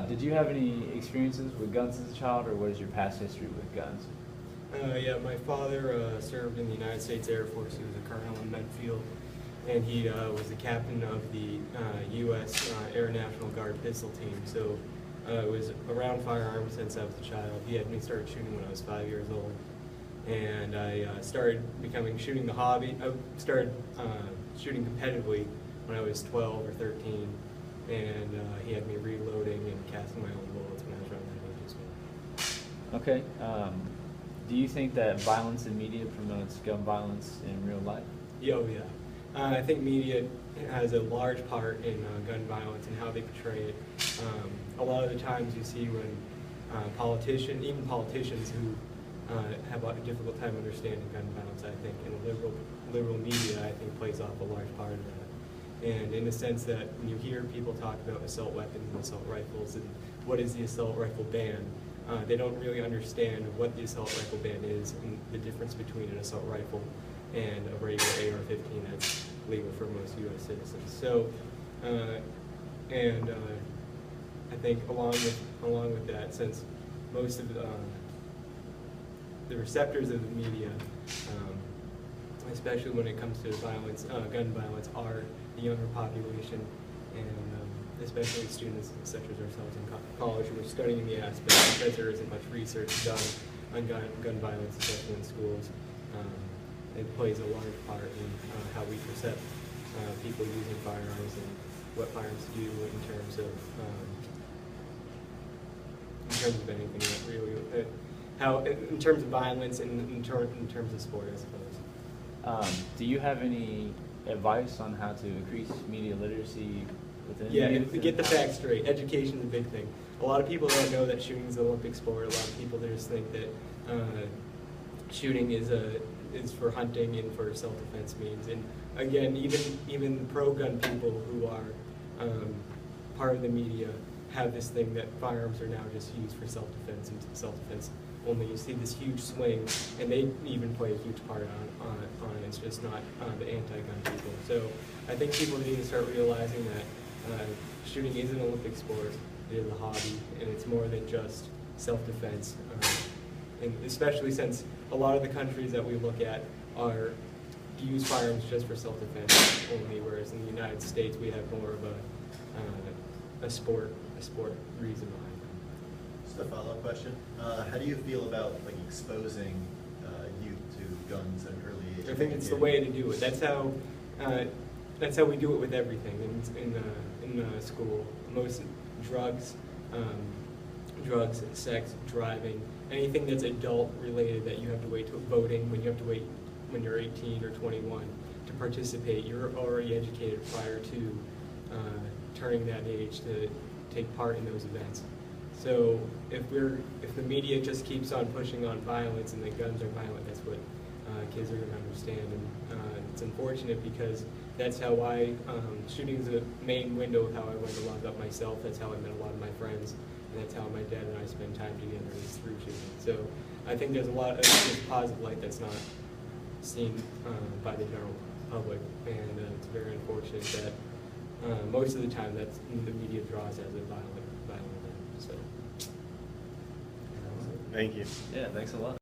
Did you have any experiences with guns as a child, or what is your past history with guns? Yeah, my father served in the United States Air Force. He was a colonel in Medfield, and he was the captain of the U.S. Air National Guard pistol team. So it was around firearms since I was a child. He had me start shooting when I was 5 years old, and I started becoming shooting the hobby. I started shooting competitively when I was 12 or 13, and he had me reloading and casting my own bullets when I was around that age as well. Okay. Do you think that violence in media promotes gun violence in real life? Oh yeah. I think media has a large part in gun violence and how they portray it. A lot of the times you see when even politicians who have a difficult time understanding gun violence, I think, and liberal media, I think, plays off a large part of that. And in the sense that when you hear people talk about assault weapons and assault rifles and what is the assault rifle ban, they don't really understand what the assault rifle ban is and the difference between an assault rifle and a regular AR-15 that's legal for most U.S. citizens. So, I think along with that, since most of the receptors of the media, especially when it comes to violence, gun violence, are the younger population, and especially students such as ourselves in college who are studying the aspect because there isn't much research done on gun violence, especially in schools. It plays a large part in how we perceive people using firearms and what firearms do in terms of anything that really, in terms of violence and in terms of sport, I suppose. Do you have any advice on how to increase media literacy within Yeah, youth? to get the facts straight, education is a big thing. A lot of people don't know that shooting is an Olympic sport. A lot of people just think that shooting is for hunting and for self-defense means. And again, even pro-gun people who are part of the media have this thing that firearms are now just used for self-defense and self-defense only. You see this huge swing, and they even play a huge part on it. It's just not the anti-gun people. So I think people need to start realizing that shooting is an Olympic sport. It is a hobby, and it's more than just self-defense. And especially since a lot of the countries that we look at use firearms just for self-defense only, whereas in the United States we have more of a sport reason behind them. Just a follow-up question. How do you feel about exposing youth to guns at an early age? I think it's the way to do it. That's how we do it with everything in school. Most drugs, sex, driving, anything that's adult related that you have to wait to voting, when you're 18 or 21 to participate, you're already educated prior to turning that age to take part in those events. So if the media just keeps on pushing on violence and that guns are violent, that's what kids are going to understand. And it's unfortunate because that's how shooting is the main window of how I learned a lot about myself. That's how I met a lot of my friends, and that's how my dad and I spend time together, is through shooting. So I think there's a lot of positive light that's not seen by the general public, and it's very unfortunate that most of the time that's the media draws as a violent event. So Thank you. Yeah, thanks a lot.